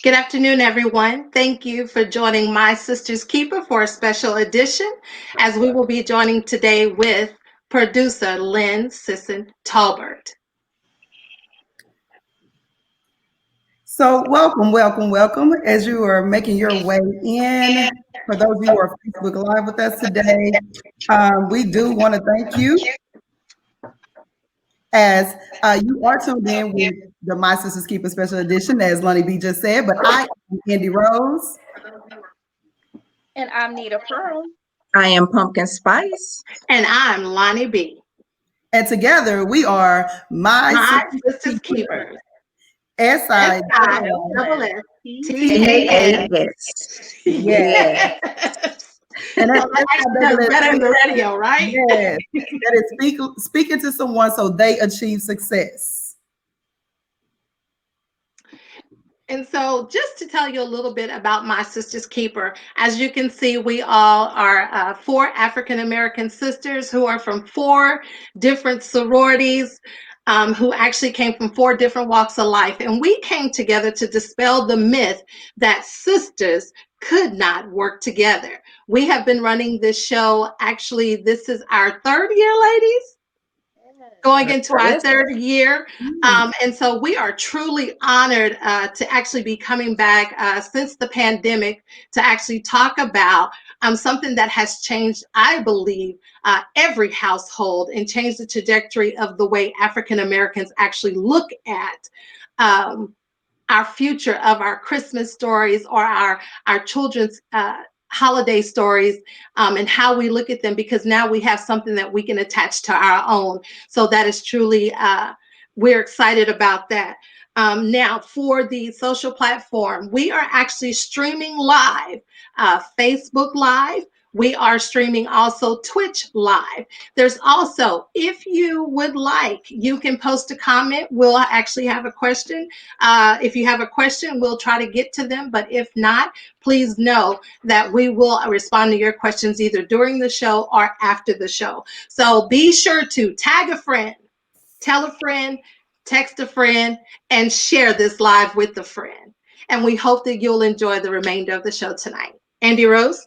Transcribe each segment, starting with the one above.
Good afternoon, everyone. Thank you for joining My SiSStaS Keeper for a special edition, as we will be joining today with producer Lyn Sisson-Talbert. So welcome. As you are making your way in, for those of you who are Facebook Live with us today, we do want to thank you as you are tuned in with the My SiSStaS Keeper special edition, as LonnieB just said. But I am Andy Rose. And I'm Nita Pearl. I am Pumpkin Spice. And I'm LonnieB. And together we are My SiSStaS Keeper. SiSSTAS. Yeah. And that's better than the radio, right? Yes. That is speaking to someone so they achieve success. And so just to tell you a little bit about My SiSStaS Keeper, as you can see, we all are 4 African-American sisters who are from 4 different sororities, who actually came from 4 different walks of life. And we came together to dispel the myth that sisters could not work together. We have been running this show. Actually, this is our 3rd year, ladies. Going into our 3rd year. And so we are truly honored to actually be coming back since the pandemic to actually talk about something that has changed, I believe, every household and changed the trajectory of the way African Americans actually look at our future of our Christmas stories or our children's holiday stories, and how we look at them, because now we have something that we can attach to our own. So that is truly, we're excited about that. Now for the social platform, we are actually streaming live, Facebook Live. We are streaming also Twitch Live. There's also, if you would like, you can post a comment. We'll actually have a question. If you have a question, we'll try to get to them. But if not, please know that we will respond to your questions either during the show or after the show. So be sure to tag a friend, tell a friend, text a friend, and share this live with a friend. And we hope that you'll enjoy the remainder of the show tonight. Andy Rose?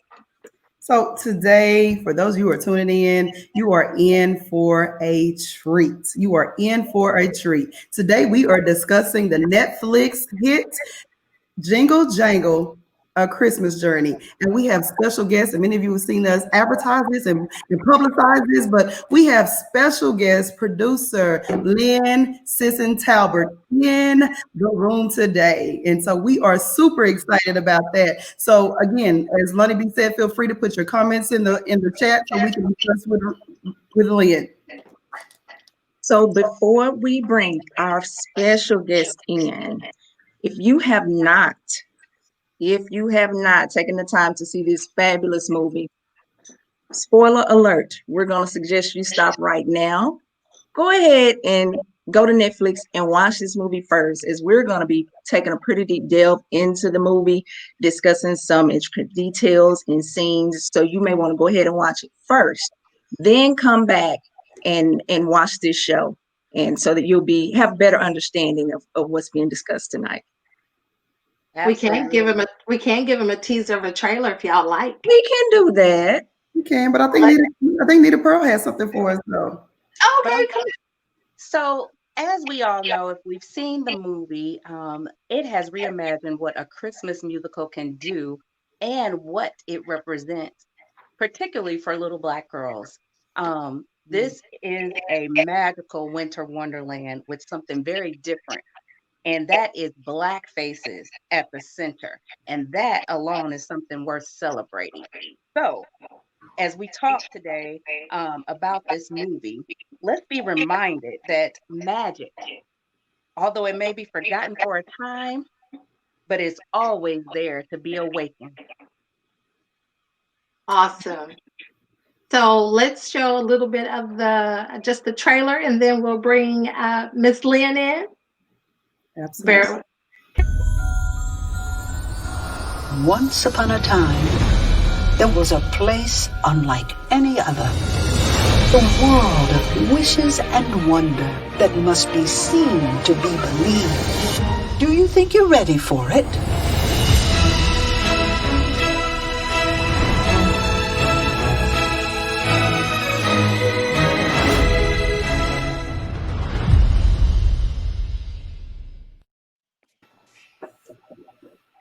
So today, for those of you who are tuning in, you are in for a treat. You are in for a treat. Today, we are discussing the Netflix hit Jingle Jangle, A Christmas Journey. And we have special guests, and many of you have seen us advertise this and publicize this, but we have special guest producer Lyn Sisson-Talbert in the room today. And so we are super excited about that. So again, as LonnieB said, feel free to put your comments in the chat so we can discuss with Lyn. So before we bring our special guest in, if you have not taken the time to see this fabulous movie, spoiler alert, we're going to suggest you stop right now. Go ahead and go to Netflix and watch this movie first, as we're going to be taking a pretty deep delve into the movie, discussing some intricate details and scenes. So you may want to go ahead and watch it first, then come back and watch this show, and so that you'll have better understanding of what's being discussed tonight. Absolutely. We can give him a teaser of a trailer if y'all like. We can do that. We can, but I think Nita Pearl has something for us though. Okay. So as we all know, if we've seen the movie, it has reimagined what a Christmas musical can do and what it represents, particularly for little Black girls. This is a magical winter wonderland with something very different. And that is Black faces at the center. And that alone is something worth celebrating. So as we talk today about this movie, let's be reminded that magic, although it may be forgotten for a time, but it's always there to be awakened. Awesome. So let's show a little bit of just the trailer, and then we'll bring Miss Lyn in. Absolutely. Once upon a time, there was a place unlike any other. A world of wishes and wonder that must be seen to be believed. Do you think you're ready for it?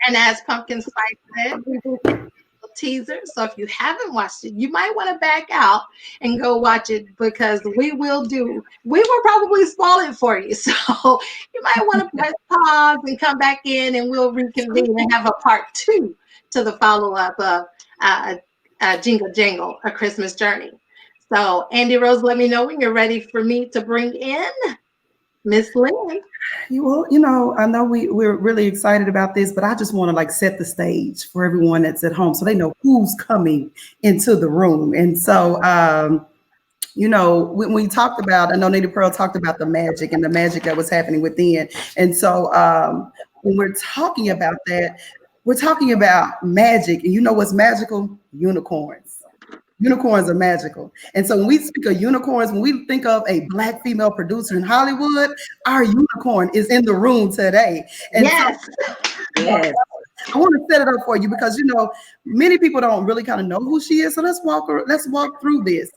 And as Pumpkin Spice said, we will give you a teaser. So if you haven't watched it, you might want to back out and go watch it because we will probably spoil it for you. So you might want to press pause and come back in and we'll reconvene and have a part 2 to the follow-up of Jingle Jangle, A Christmas Journey. So Andy Rose, let me know when you're ready for me to bring in Miss Lyn. I know we're really excited about this, but I just want to like set the stage for everyone that's at home so they know who's coming into the room. And so, when we talked about, I know Nita Pearl talked about the magic and the magic that was happening within. And so when we're talking about that, we're talking about magic. And you know what's magical? Unicorns. Unicorns are magical. And so when we speak of unicorns, when we think of a Black female producer in Hollywood, our unicorn is in the room today. And yes. Yes. I want to set it up for you because many people don't really kind of know who she is. So let's walk through this.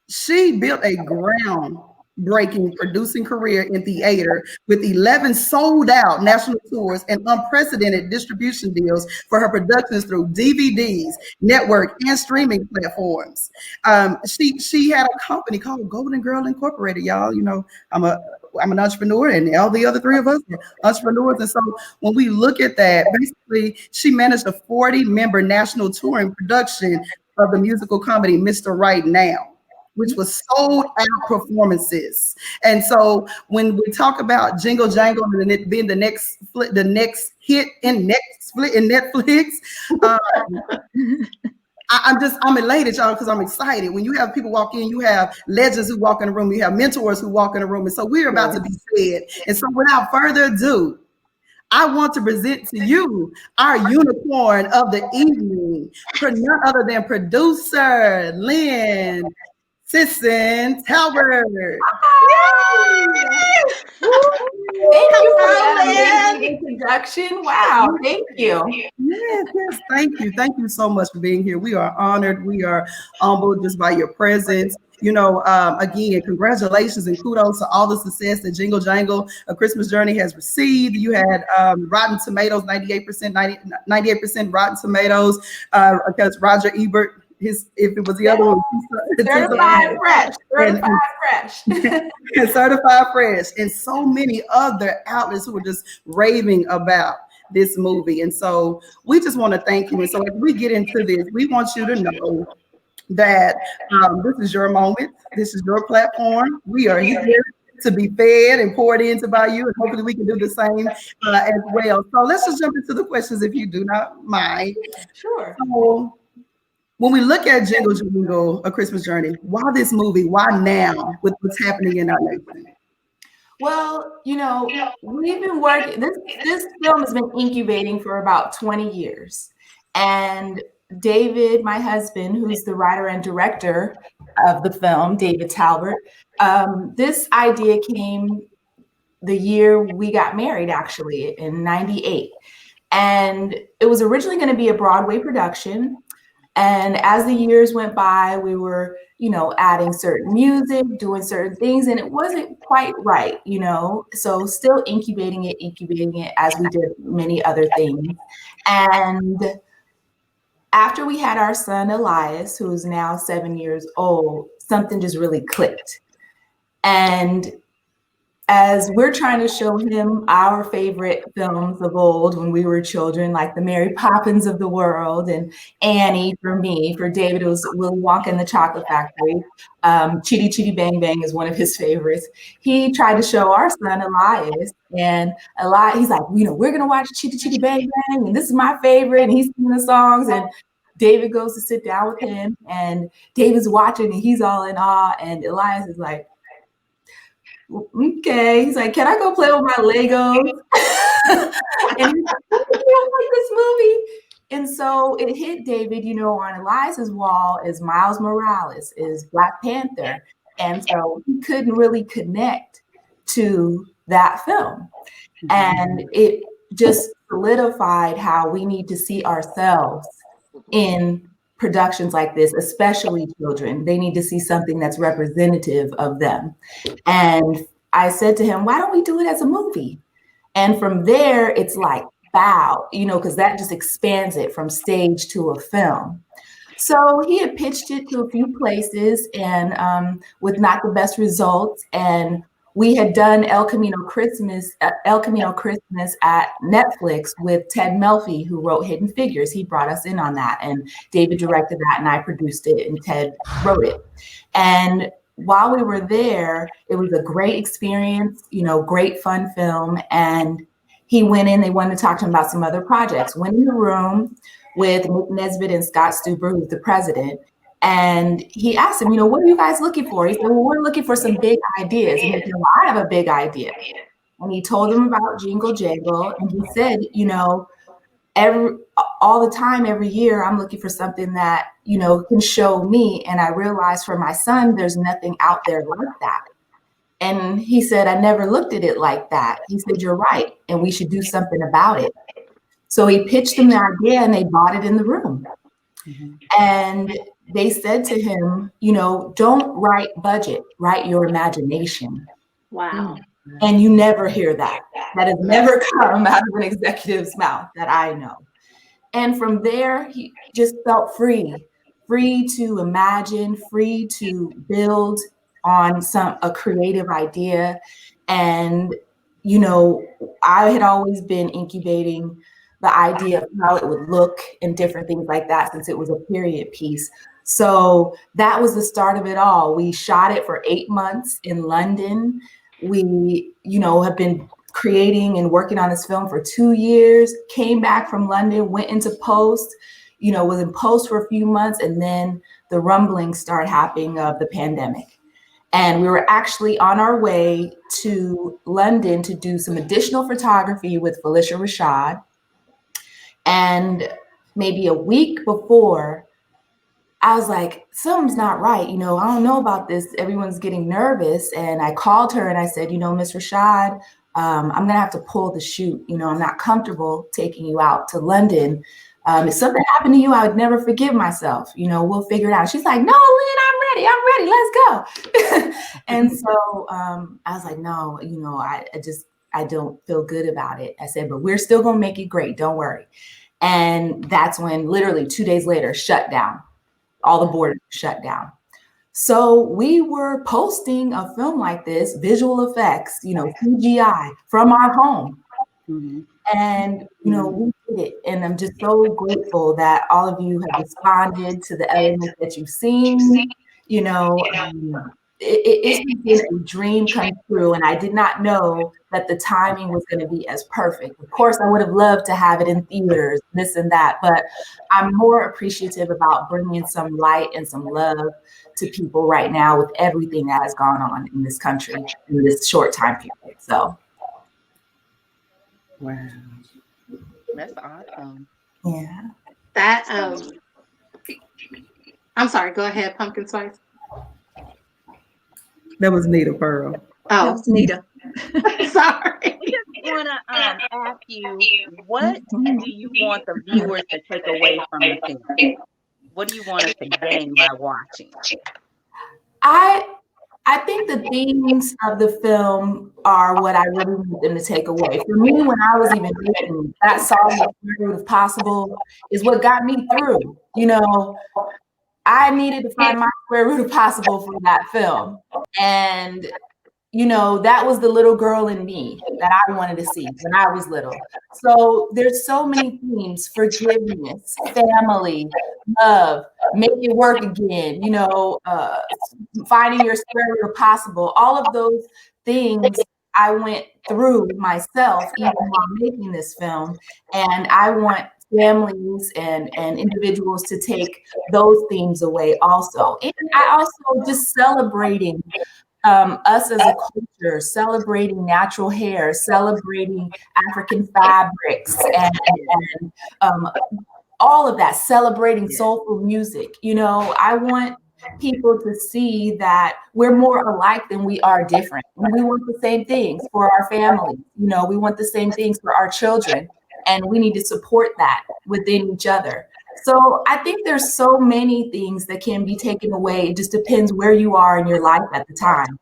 She built a groundbreaking producing career in theater with 11 sold out national tours and unprecedented distribution deals for her productions through DVDs, network, and streaming platforms. She had a company called Golden Girl Incorporated. Y'all, I'm an entrepreneur, and all the other three of us are entrepreneurs. And so when we look at that, basically, she managed a 40-member national touring production of the musical comedy Mr. Right Now, which was sold out performances. And so when we talk about Jingle Jangle and it being the next hit in Netflix, I'm elated, y'all, because I'm excited. When you have people walk in, you have legends who walk in the room, you have mentors who walk in the room. And so we're about to be fed. And so without further ado, I want to present to you our unicorn of the evening, for none other than producer Lyn Sisson-Talbert. Thank you for that amazing introduction. Wow, thank you. Yes, thank you. Thank you so much for being here. We are honored. We are humbled just by your presence. Again, congratulations and kudos to all the success that Jingle Jangle, A Christmas Journey has received. You had Rotten Tomatoes, 98% Rotten Tomatoes, because Roger Ebert, if it was the other one, certified fresh, and certified fresh, and so many other outlets who were just raving about this movie. And so we just want to thank you. And so as we get into this, we want you to know that this is your moment. This is your platform. We are here to be fed and poured into by you, and hopefully we can do the same as well. So let's just jump into the questions if you do not mind. Sure. So, when we look at Jingle Jangle, A Christmas Journey, why this movie? Why now with what's happening in our nation? Well, we've been working, this film has been incubating for about 20 years. And David, my husband, who's the writer and director of the film, David Talbert, this idea came the year we got married, actually, in 98. And it was originally going to be a Broadway production. And as the years went by, we were, adding certain music, doing certain things, and it wasn't quite right, so still incubating it as we did many other things. And after we had our son, Elias, who is now 7 years old, something just really clicked. And as we're trying to show him our favorite films of old when we were children, like the Mary Poppins of the world and Annie for me, for David, it was Willy Wonka and the Chocolate Factory. Chitty Chitty Bang Bang is one of his favorites. He tried to show our son Elias, and Elias, he's like, we're going to watch Chitty Chitty Bang Bang, and this is my favorite, and he's singing the songs, and David goes to sit down with him, and David's watching, and he's all in awe, and Elias is like, okay. He's like, can I go play with my Legos? And he's like, you don't like this movie? And so it hit David, on Eliza's wall is Miles Morales, is Black Panther. And so he couldn't really connect to that film. And it just solidified how we need to see ourselves in productions like this, especially children. They need to see something that's representative of them. And I said to him, why don't we do it as a movie? And from there, it's like, wow, because that just expands it from stage to a film. So he had pitched it to a few places and with not the best results. And we had done El Camino Christmas at Netflix with Ted Melfi, who wrote Hidden Figures. He brought us in on that, and David directed that, and I produced it, and Ted wrote it. And while we were there, it was a great experience, great fun film. And he went in, they wanted to talk to him about some other projects. Went in the room with Nick Nesbitt and Scott Stuber, who's the president. And he asked him, what are you guys looking for? He said, well, we're looking for some big ideas. And he said, well, I have a big idea. And he told him about Jingle Jangle. And he said, all the time, every year, I'm looking for something that, can show me. And I realized for my son, there's nothing out there like that. And he said, I never looked at it like that. He said, you're right. And we should do something about it. So he pitched them the idea and they bought it in the room. And they said to him, don't write budget, write your imagination. Wow. And you never hear that. That has never come out of an executive's mouth that I know. And from there, he just felt free to imagine, free to build on a creative idea. And, I had always been incubating the idea of how it would look and different things like that, since it was a period piece. So that was the start of it all. We shot it for 8 months in London. We, have been creating and working on this film for 2 years, came back from London, went into post, was in post for a few months, and then the rumblings started happening of the pandemic. And we were actually on our way to London to do some additional photography with Felicia Rashad. And maybe a week before, I was like, something's not right. I don't know about this. Everyone's getting nervous. And I called her and I said, Miss Rashad, I'm going to have to pull the shoot. I'm not comfortable taking you out to London. If something happened to you, I would never forgive myself. We'll figure it out. She's like, no, Lyn, I'm ready. Let's go. And so I was like, no, I don't feel good about it. I said, but we're still going to make it great. Don't worry. And that's when literally 2 days later, shut down. All the borders shut down. So we were posting a film like this, visual effects, CGI from our home. Mm-hmm. And, we did it. And I'm just so grateful that all of you have responded to the elements that you've seen. It's been a dream come true. And I did not know that the timing was going to be as perfect. Of course, I would have loved to have it in theaters, this and that. But I'm more appreciative about bringing some light and some love to people right now with everything that has gone on in this country in this short time period. So. Wow. That's awesome. Yeah. That, I'm sorry, go ahead, Pumpkin Spice. That was Nita Pearl. Oh, That was Nita. sorry. I just want to ask you, what do you want the viewers to take away from the film? What do you want us to gain by watching? I think the themes of the film are what I really want them to take away. For me, when I was even making that song, The Square Root of Possible, is what got me through. I needed to find my square root of possible for that film. And, that was the little girl in me that I wanted to see when I was little. So there's so many themes: forgiveness, family, love, make it work again, finding your square root of possible. All of those things I went through myself, even while making this film. And I want families and individuals to take those themes away also. And I also just celebrating us as a culture, celebrating natural hair, celebrating African fabrics, and all of that, celebrating soulful music. I want people to see that we're more alike than we are different. And we want the same things for our families. We want the same things for our children. And we need to support that within each other. So I think there's so many things that can be taken away. It just depends where you are in your life at the time.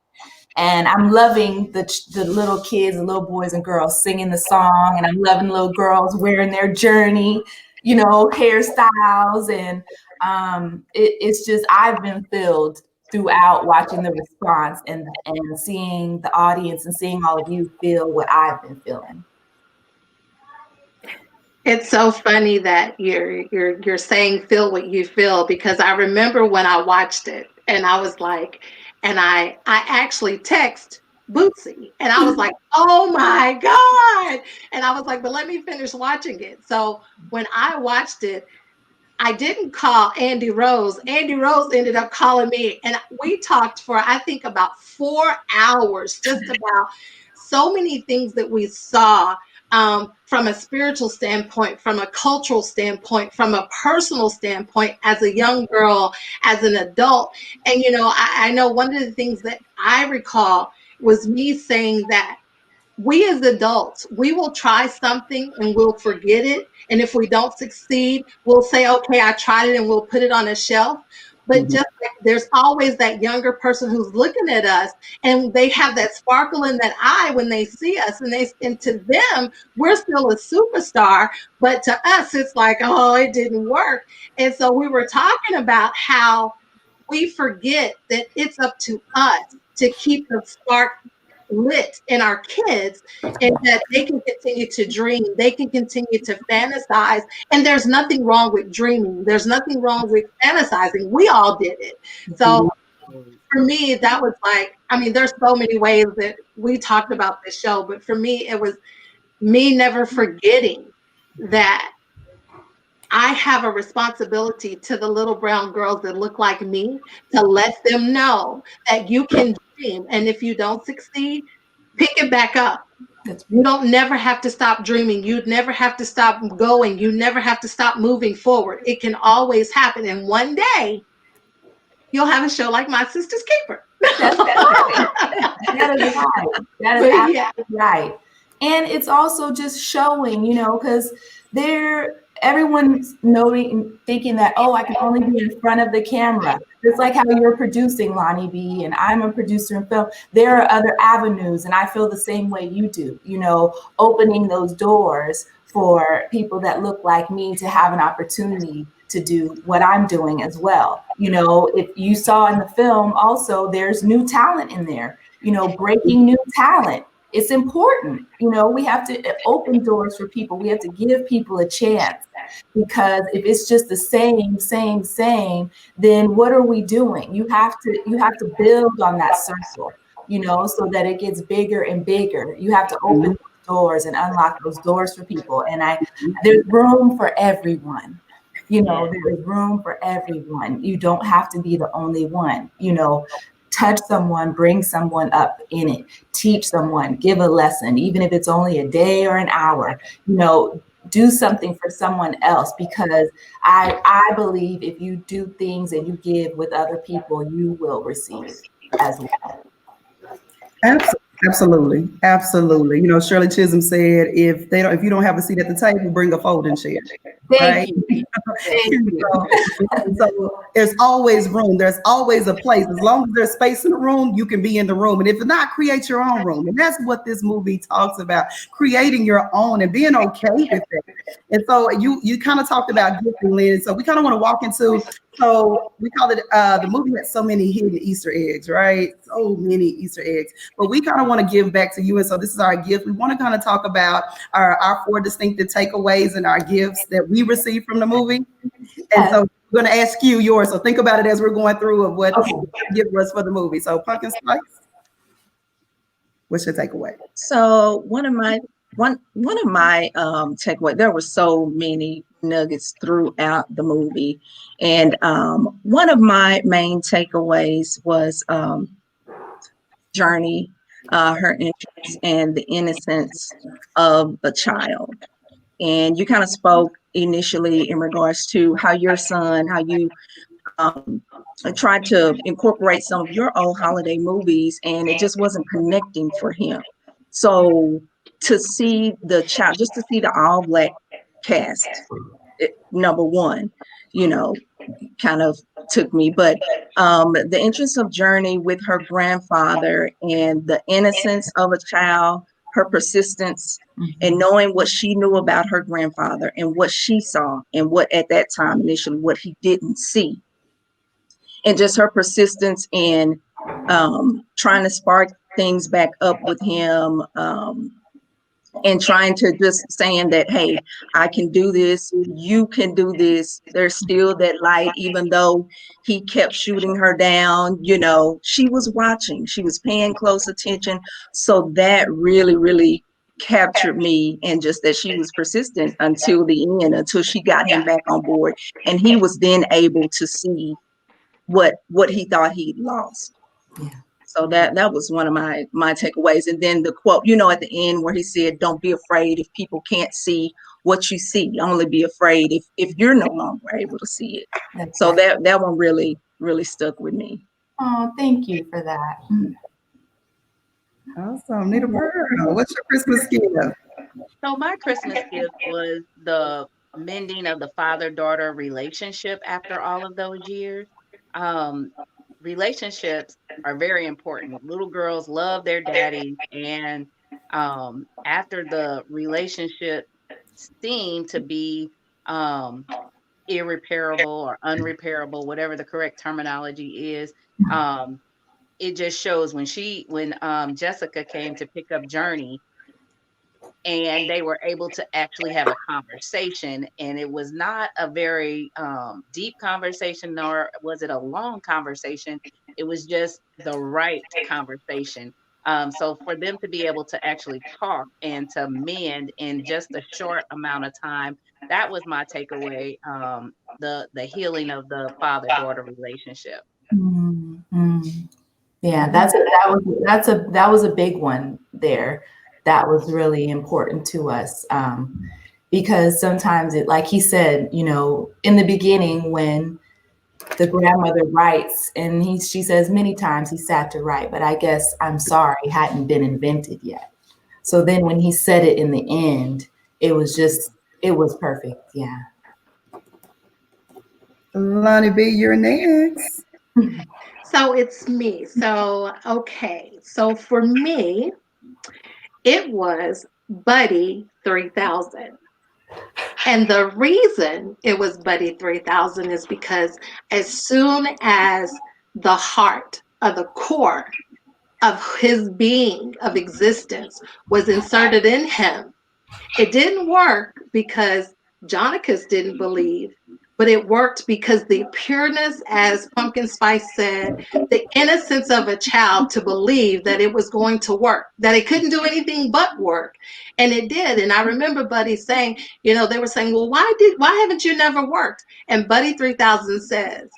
And I'm loving the little kids, the little boys and girls singing the song. And I'm loving little girls wearing their Journey, hairstyles. And it's just, I've been filled throughout watching the response and seeing the audience and seeing all of you feel what I've been feeling. It's so funny that you're saying feel what you feel, because I remember when I watched it and I was like, and I actually text Bootsy and I was like, oh my God. And I was like, but let me finish watching it. So when I watched it, I didn't call Andy Rose. Andy Rose ended up calling me, and we talked for, I think, about 4 hours just about so many things that we saw, from a spiritual standpoint, from a cultural standpoint, from a personal standpoint, as a young girl, as an adult. And, I know one of the things that I recall was me saying that we as adults, we will try something and we'll forget it. And if we don't succeed, we'll say, okay, I tried it, and we'll put it on a shelf. But just like there's always that younger person who's looking at us, and they have that sparkle in that eye when they see us, and to them, we're still a superstar. But to us, it's like, oh, it didn't work. And so we were talking about how we forget that it's up to us to keep the spark lit in our kids, and that they can continue to dream, they can continue to fantasize. And there's nothing wrong with dreaming, there's nothing wrong with fantasizing. We all did it. So for me, that was like, I mean, there's so many ways that we talked about this show, but for me, it was me never forgetting that I have a responsibility to the little brown girls that look like me, to let them know that you can dream. And if you don't succeed, pick it back up. You don't never have to stop dreaming. You never have to stop going. You never have to stop moving forward. It can always happen. And one day you'll have a show like My SiSStaS Keeper. That is right. That is absolutely right. And it's also just showing, because everyone's thinking that, oh, I can only be in front of the camera. It's like how you're producing, LonnieB, and I'm a producer in film. There are other avenues, and I feel the same way you do, opening those doors for people that look like me to have an opportunity to do what I'm doing as well. If you saw in the film also, there's new talent in there, breaking new talent. It's important. We have to open doors for people. We have to give people a chance, because if it's just the same, then what are we doing? You have to build on that circle, so that it gets bigger and bigger. You have to open doors and unlock those doors for people. And there's room for everyone. There is room for everyone. You don't have to be the only one. Touch someone, bring someone up in it, teach someone, give a lesson, even if it's only a day or an hour, do something for someone else, because I believe if you do things and you give with other people, you will receive as well. Absolutely. Shirley Chisholm said, if you don't have a seat at the table, bring a folding chair. Right? Thank you. So there's always room. There's always a place. As long as there's space in the room, you can be in the room. And if not, create your own room. And that's what this movie talks about, creating your own and being okay with it. And so you kind of talked about gifting, Lyn. So we kind of want to walk into, so we call it, the movie has so many hidden Easter eggs, right? So many Easter eggs. But we kind of want to give back to you. And so this is our gift. We want to kind of talk about our 4 distinctive takeaways and our gifts that we received from the movie. And so we're going to ask you yours. So think about it as we're going through of what gift was for the movie. So Pumpkin Spice, what's your takeaway? So one of my takeaway, there were so many nuggets throughout the movie, and one of my main takeaways was Journey, her interest and the innocence of the child. And you kind of spoke initially in regards to how your son, how you um, tried to incorporate some of your old holiday movies, and it just wasn't connecting for him. So to see the child, just to see the all black cast, number one, you know, kind of took me. But the entrance of Journey with her grandfather and the innocence of a child, her persistence, and knowing what she knew about her grandfather and what she saw and what at that time initially what he didn't see, and just her persistence in trying to spark things back up with him, and trying to just saying that, hey, I can do this, you can do this. There's still that light, even though he kept shooting her down. She was watching, she was paying close attention. So that really, really captured me, and just that she was persistent until the end, until she got him back on board, and he was then able to see what he thought he'd lost. Yeah. So that was one of my takeaways. And then the quote, at the end where he said, "Don't be afraid if people can't see what you see. Only be afraid if you're no longer able to see it." That's So right. that one really, really stuck with me. Oh, thank you for that. Awesome. Nita Pearl, what's your Christmas gift? So my Christmas gift was the mending of the father-daughter relationship after all of those years. Um, Relationships are very important. Little girls love their daddy, and after the relationship seemed to be um, irreparable or unrepairable, whatever the correct terminology is, um, it just shows when Jessica came to pick up Journey, and they were able to actually have a conversation, and it was not a very deep conversation, nor was it a long conversation. It was just the right conversation. So for them to be able to actually talk and to mend in just a short amount of time, that was my takeaway. The healing of the father-daughter relationship. Mm. Yeah, that was a big one there. That was really important to us, because sometimes like he said, in the beginning when the grandmother writes, and she says many times he sat to write, but I guess "I'm sorry" hadn't been invented yet. So then when he said it in the end, it was perfect. Yeah. LonnieB, you're next. So it's me. So, okay. So for me, it was Buddy 3000. And the reason it was Buddy 3000 is because as soon as the heart of the core of his being, of existence, was inserted in him, it didn't work because Jonicus didn't believe, but it worked because the pureness, as Pumpkin Spice said, the innocence of a child to believe that it was going to work, that it couldn't do anything but work. And it did. And I remember Buddy saying, they were saying, well, why haven't you never worked? And Buddy 3000 says,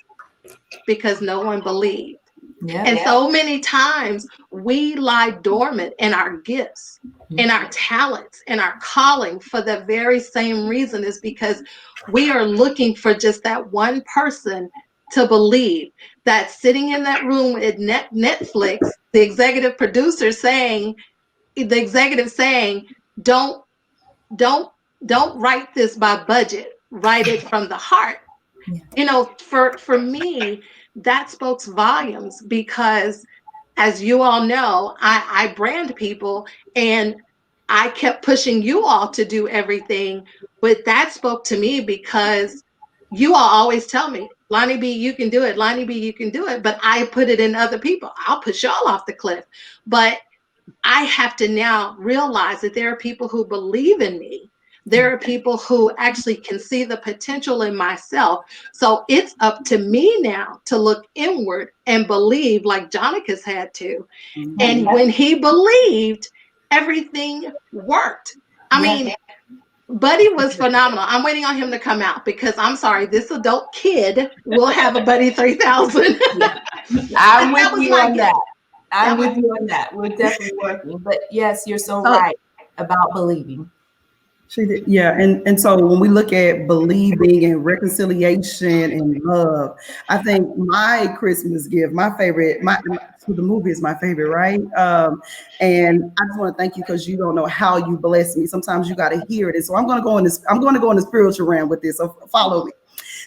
because no one believed. And so many times we lie dormant in our gifts, in our talents, in our calling for the very same reason, is because we are looking for just that one person to believe, that sitting in that room with Netflix, the executive producer saying, don't, don't, don't write this by budget, write it from the heart. For me, that spoke volumes, because as you all know, I brand people, and I kept pushing you all to do everything, but that spoke to me because you all always tell me, LonnieB, you can do it. LonnieB, you can do it. But I put it in other people. I'll push y'all off the cliff. But I have to now realize that there are people who believe in me. There are people who actually can see the potential in myself. So it's up to me now to look inward and believe, like Jonicus had to. And when he believed, everything worked. I mean, Buddy was phenomenal. I'm waiting on him to come out, because I'm sorry, this adult kid will have a Buddy 3000. I'm with you on that. I'm with you on that. We're definitely working. But yes, you're so right about believing. She did, yeah, and so when we look at believing and reconciliation and love, I think my Christmas gift, my favorite, so the movie is my favorite, right? And I just want to thank you because you don't know how you bless me. Sometimes you got to hear it, and so I'm going to go in this. I'm going to go in the spiritual realm with this. So follow me.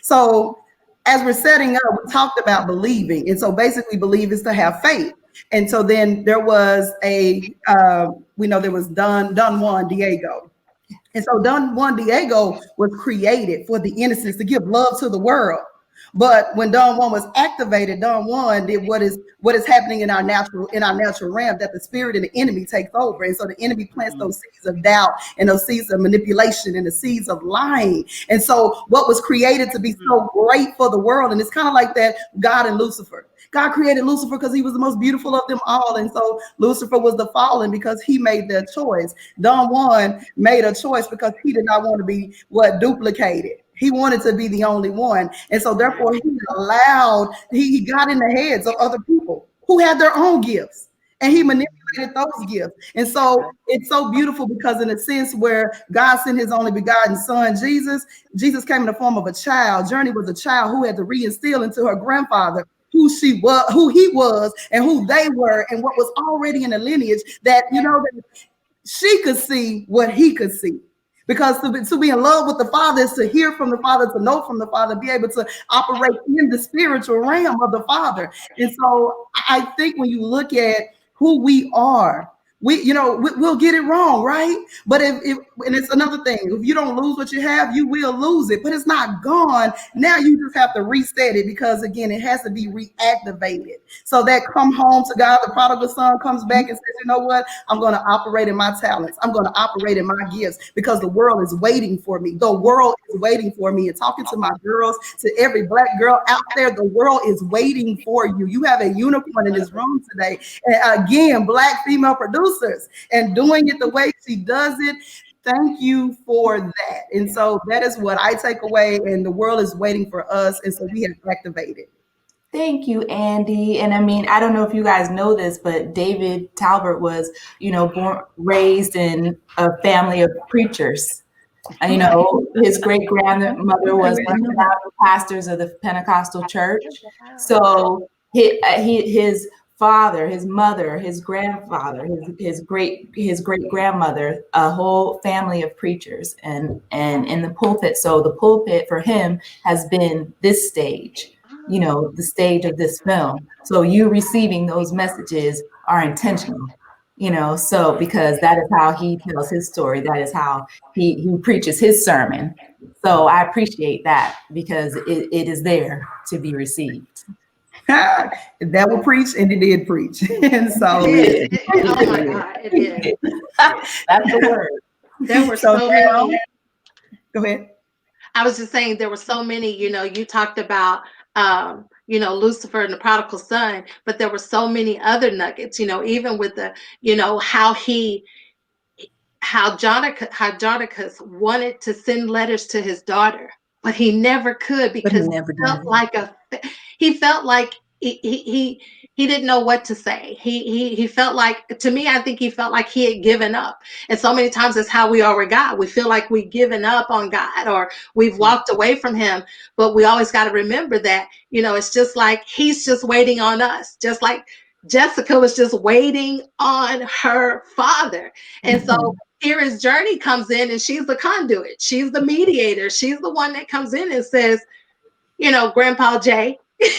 So as we're setting up, we talked about believing, and so basically, believe is to have faith. And so then there was we know there was Don Juan Diego. And so Don Juan Diego was created for the innocents to give love to the world. But when Don Juan was activated, Don Juan did what is happening in our natural realm, that the spirit and the enemy takes over. And so the enemy plants those seeds of doubt and those seeds of manipulation and the seeds of lying. And so what was created to be so great for the world, and it's kind of like that God and Lucifer. God created Lucifer because he was the most beautiful of them all. And so Lucifer was the fallen because he made their choice. Don Juan made a choice because he did not want to be duplicated. He wanted to be the only one. And so therefore he got in the heads of other people who had their own gifts. And he manipulated those gifts. And so it's so beautiful because in a sense where God sent his only begotten son, Jesus came in the form of a child. Journey was a child who had to reinstill into her grandfather who she was, who he was, and who they were, and what was already in the lineage, that that she could see what he could see. Because to be in love with the Father is to hear from the Father, to know from the Father, be able to operate in the spiritual realm of the Father. And so I think when you look at who we are, we'll get it wrong, right? But if and it's another thing, if you don't lose what you have, you will lose it, but it's not gone. Now you just have to reset it, because again, it has to be reactivated. So that come home to God, the prodigal son comes back and says, you know what? I'm going to operate in my talents. I'm going to operate in my gifts, because the world is waiting for me. The world is waiting for me. And talking to my girls, to every Black girl out there, the world is waiting for you. You have a unicorn in this room today. And again, Black female producers, and doing it the way she does it. Thank you for that. And so that is what I take away, and the world is waiting for us. And so we have activated. Thank you, Andy. And I mean, I don't know if you guys know this, but David Talbert was, raised in a family of preachers. His great grandmother was one of the pastors of the Pentecostal church. So his father, his mother, his grandfather, his great grandmother, a whole family of preachers, and in the pulpit. So the pulpit for him has been this stage, the stage of this film. So you receiving those messages are intentional, so because that is how he tells his story. That is how he preaches his sermon. So I appreciate that, because it is there to be received. That will preach, and it did preach. And so oh my God, it did. That's the word. There were so many. Go ahead. I was just saying there were so many, you talked about Lucifer and the prodigal son, but there were so many other nuggets, even with the, how Jodicus wanted to send letters to his daughter, but he never could, because he felt like he didn't know what to say. He felt like, to me, I think he felt like he had given up. And so many times that's how we are with God. We feel like we've given up on God, or we've walked away from him. But we always got to remember that, it's just like he's just waiting on us, just like Jessica was just waiting on her father. And so here his journey comes in, and she's the conduit. She's the mediator. She's the one that comes in and says, Grandpa Jay, you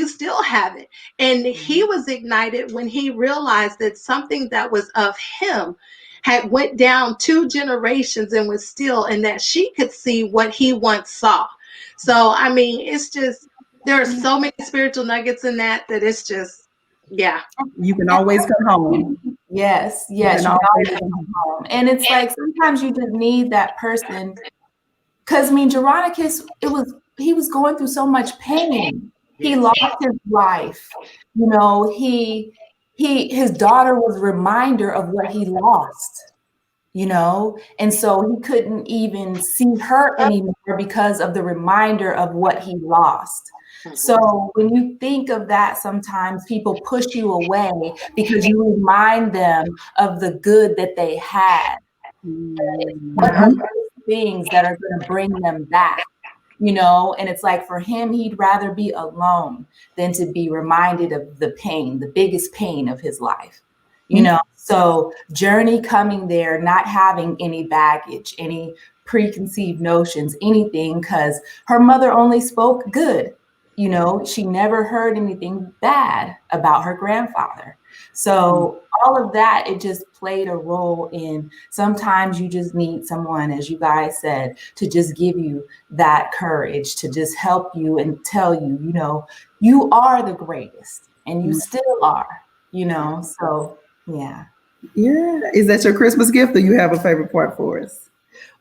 still have it. And he was ignited when he realized that something that was of him had went down 2 generations and was still, and that she could see what he once saw. So, I mean, it's just, there are so many spiritual nuggets in that it's just, yeah. You can always come home. Yes. You can always come home. And it's like, sometimes you just need that person. Because Geronicus, he was going through so much pain. He lost his wife. His daughter was a reminder of what he lost. And so he couldn't even see her anymore because of the reminder of what he lost. So when you think of that, sometimes people push you away because you remind them of the good that they had. What are those things that are going to bring them back? And it's like for him, he'd rather be alone than to be reminded of the pain, the biggest pain of his life. So Journey coming there, not having any baggage, any preconceived notions, anything, because her mother only spoke good. She never heard anything bad about her grandfather. So all of that, it just played a role in sometimes you just need someone, as you guys said, to just give you that courage, to just help you and tell you, you are the greatest and you still are, so yeah. Yeah. Is that your Christmas gift or you have a favorite part for us?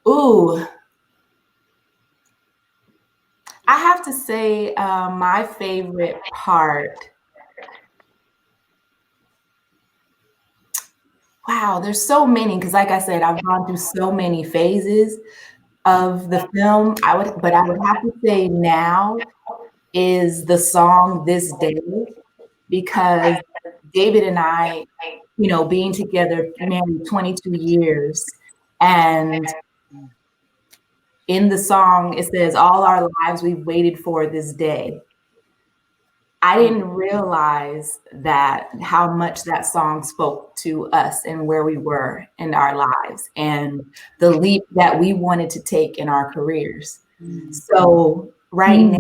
Ooh. I have to say my favorite part. Wow, there's so many because, like I said, I've gone through so many phases of the film. But I would have to say now is the song "This Day," because David and I, being together, married 22 years, and in the song it says, "All our lives we've waited for this day." I didn't realize that how much that song spoke to us and where we were in our lives and the leap that we wanted to take in our careers. So right now,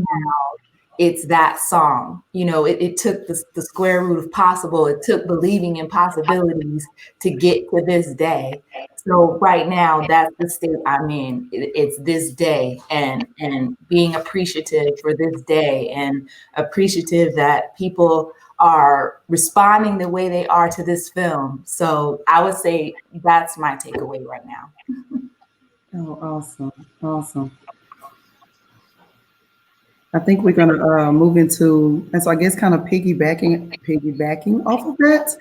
it's that song. It took the square root of possible. It took believing in possibilities to get to this day. So right now, that's the state I'm in. It's this day and being appreciative for this day and appreciative that people are responding the way they are to this film. So I would say that's my takeaway right now. Oh, awesome. Awesome. I think we're gonna move into, and so I guess kind of piggybacking off of that.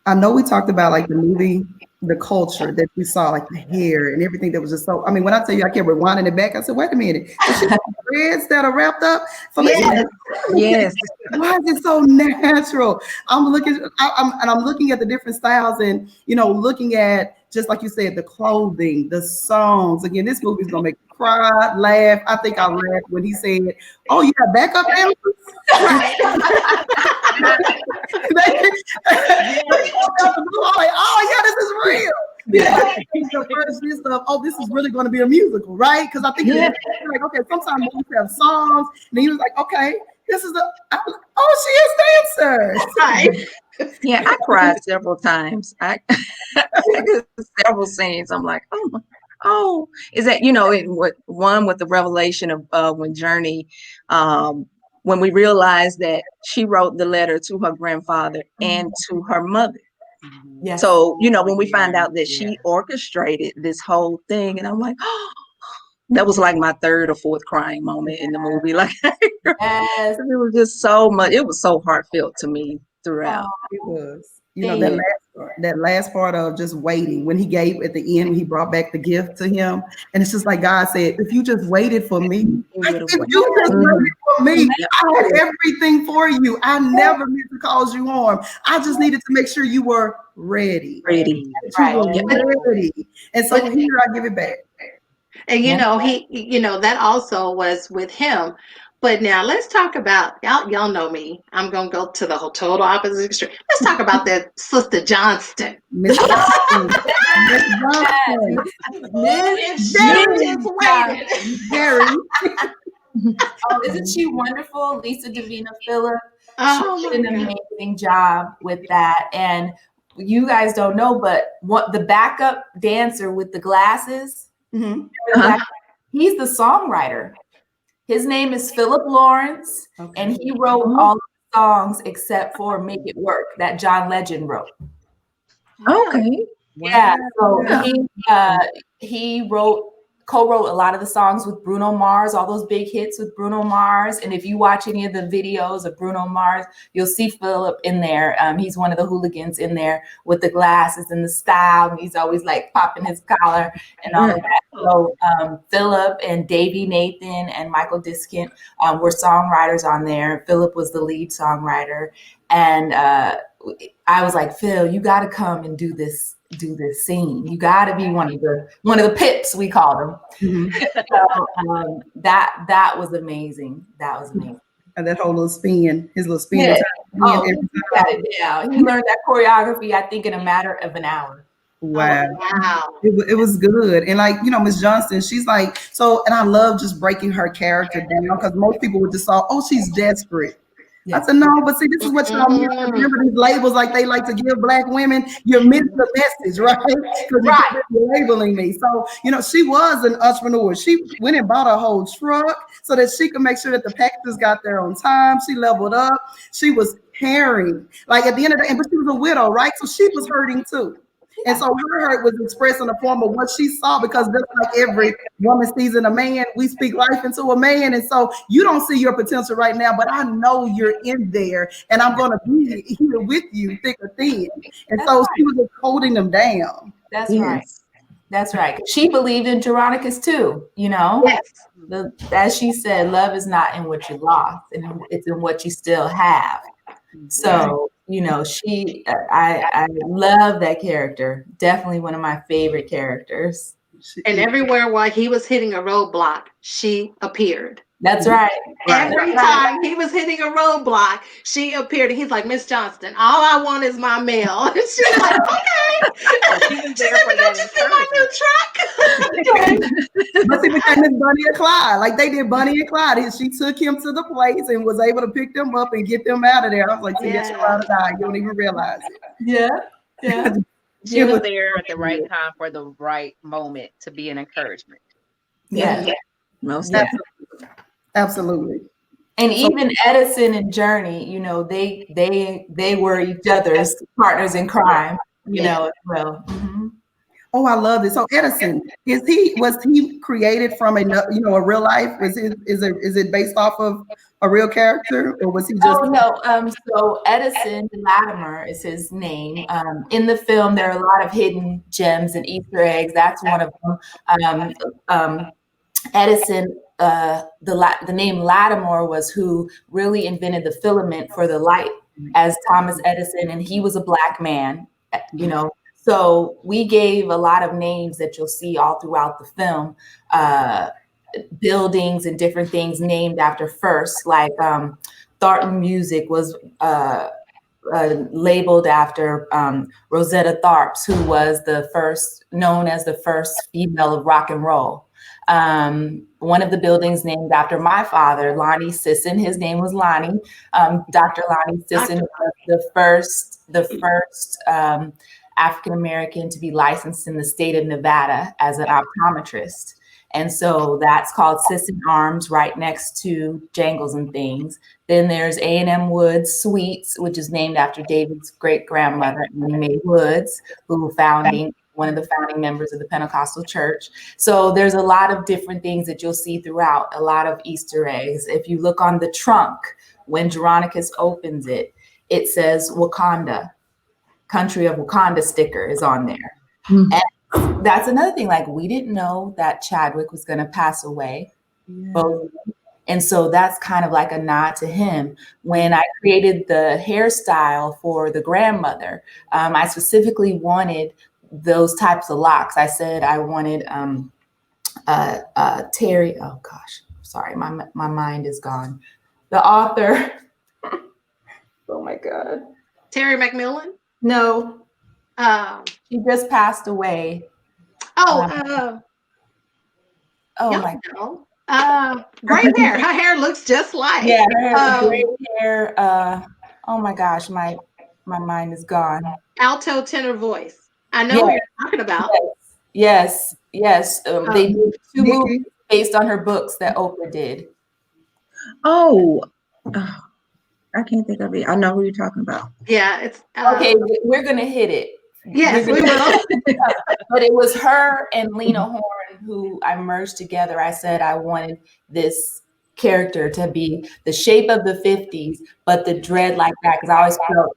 I know we talked about like the movie, the culture that we saw, like the hair and everything that was just so. I mean, when I tell you I kept rewinding it back, I said, "Wait a minute, is she dreads that are wrapped up?" Yes. Yes. Why is it so natural? I'm looking at the different styles and looking at just like you said, the clothing, the songs. Again, this movie's gonna make me cry, laugh. I think I laughed when he said, "Oh, you got backup dancers." Like, oh yeah, this is real. Yeah. Oh, this is really going to be a musical, right? Because I think like, okay, sometimes movies have songs, and then he was like, okay, this is she is dancers. Right. Yeah, I cried several times. I several scenes. I'm like, oh, is that one with the revelation of when Journey, when we realized that she wrote the letter to her grandfather and to her mother. Yes. So when we find out that she orchestrated this whole thing, and I'm like, oh, that was like my third or fourth crying moment in the movie. Like, Yes. it was just so much. It was so heartfelt to me throughout. It was. That last part of just waiting when he gave at the end, when he brought back the gift to him. And it's just like God said, if you just waited for me, waited for me, I had everything for you. I never meant to cause you harm. I just needed to make sure you were ready. Ready. Ready. And so here I give it back. And that also was with him. But now let's talk about y'all know me. I'm gonna go to the whole total opposite extreme. Let's talk about that Sister Johnston. Miss Johnston. Very. Oh, isn't she wonderful? Lisa Davina Phillip. She did an amazing job with that. And you guys don't know, but what the backup dancer with the glasses, he's the songwriter. His name is Philip Lawrence, and he wrote all of the songs except for "Make It Work" that John Legend wrote. Okay. Yeah. So he wrote co-wrote a lot of the songs with Bruno Mars, all those big hits with Bruno Mars. And if you watch any of the videos of Bruno Mars, you'll see Philip in there. He's one of the hooligans in there with the glasses and the style. And he's always like popping his collar and all of that. So Philip and Davey Nathan and Michael Diskent were songwriters on there. Philip was the lead songwriter. And I was like, Phil, you got to come and do this scene. You got to be one of the pips, we called them. So that was amazing. That was amazing. And that whole little spin, his little spin. Yeah. Yeah. He learned that choreography, I think, in a matter of an hour. Wow. Oh, wow. It was good. And like, Miss Johnston, she's like, so, and I love just breaking her character down because most people would just say, oh, she's desperate. Yeah. I said, no, but see, this is what y'all miss. Remember these labels like they like to give Black women, you're missing the message, right? Because you're labeling me. So, she was an entrepreneur. She went and bought a whole truck so that she could make sure that the packages got there on time. She leveled up. She was caring. Like at the end of the day, but she was a widow, right? So she was hurting too. And so her hurt was expressed in the form of what she saw, because just like every woman sees in a man, we speak life into a man. And so you don't see your potential right now, but I know you're in there and I'm going to be here with you thick or thin. And so she was just holding them down. That's right. That's right. She believed in Geronicus too, Yes. As she said, love is not in what you lost, and it's in what you still have. So, I love that character. Definitely one of my favorite characters. And everywhere while he was hitting a roadblock, she appeared. That's right. Every time he was hitting a roadblock, she appeared. And he's like, Miss Johnston, all I want is my mail. And she's like, okay. She was there for that encouragement. But she became Miss Bunny and Clyde. Like they did Bunny and Clyde. And she took him to the place and was able to pick them up and get them out of there. I was like, see, yes, you're out of die. You don't even realize it. Yeah. She was there at the right time for the right moment to be an encouragement. Yeah. Most Absolutely. And even Edison and Journey, they were each other's partners in crime, as well. Mm-hmm. Oh, I love this. So Edison, was he created from a real life? Is it based off of a real character, or was he just? Oh no. So Edison Latimer is his name. In the film, there are a lot of hidden gems and Easter eggs. That's one of them. Edison, the name Lattimore was who really invented the filament for the light as Thomas Edison, and he was a Black man, So we gave a lot of names that you'll see all throughout the film, buildings and different things named after firsts, like Thornton Music was labeled after Rosetta Tharps, who was known as the first female of rock and roll. One of the buildings named after my father, Lyn Sisson. His name was Lonnie. Dr. Lyn Sisson was the first African-American to be licensed in the state of Nevada as an optometrist. And so that's called Sisson Arms, right next to Jangles and Things. Then there's A&M Woods Suites, which is named after David's great-grandmother, Annie Mae Woods, who one of the founding members of the Pentecostal Church. So there's a lot of different things that you'll see throughout, a lot of Easter eggs. If you look on the trunk, when Geronicus opens it, it says Wakanda, Country of Wakanda sticker is on there. Mm-hmm. And that's another thing, like we didn't know that Chadwick was going to pass away. Yeah. And so that's kind of like a nod to him. When I created the hairstyle for the grandmother, I specifically wanted those types of locks. I said I wanted Terry. Oh gosh, sorry, my mind is gone. The author. Oh my God. Terry McMillan? No. She just passed away. Oh my God. Great hair. Her hair looks just like. Yeah, her hair, great hair. Oh my gosh, my mind is gone. Alto tenor voice. I know who you're talking about. Yes. They did 2 movies based on her books that Oprah did. Oh, I can't think of it. I know who you're talking about. Yeah, it's okay. We're gonna hit it Yes, we will. But it was her and Lena Horne who I merged together. I said I wanted this character to be the shape of the 50s, but the dread like that, because I always felt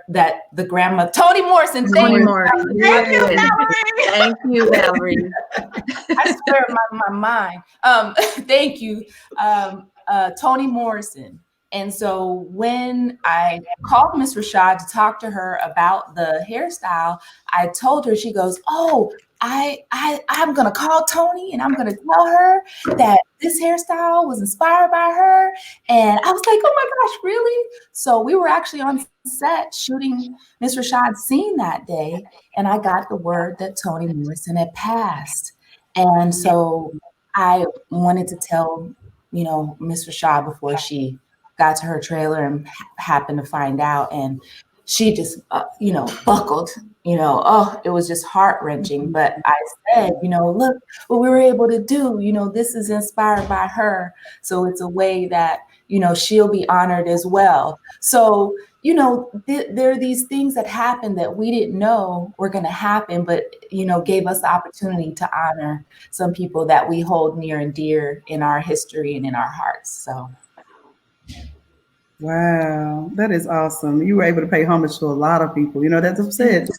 that the grandma, Toni Morrison, Toni thank you. Morrison. Thank you, Yes. Valerie. Thank you, Valerie. I swear my mind. Thank you, Toni Morrison. And so when I called Miss Rashad to talk to her about the hairstyle, I told her, she goes, "Oh, I'm gonna call Toni and I'm gonna tell her that this hairstyle was inspired by her." And I was like, "Oh my gosh, really?" So we were actually on set shooting Miss Rashad's scene that day, and I got the word that Toni Morrison had passed. And so I wanted to tell, Miss Rashad before she got to her trailer and happened to find out. And she just, buckled, oh, it was just heart wrenching. But I said, look what we were able to do. This is inspired by her. So it's a way that, she'll be honored as well. So, there are these things that happen that we didn't know were going to happen, but, gave us the opportunity to honor some people that we hold near and dear in our history and in our hearts. So. Wow, that is awesome. You were able to pay homage to a lot of people. That's what I said.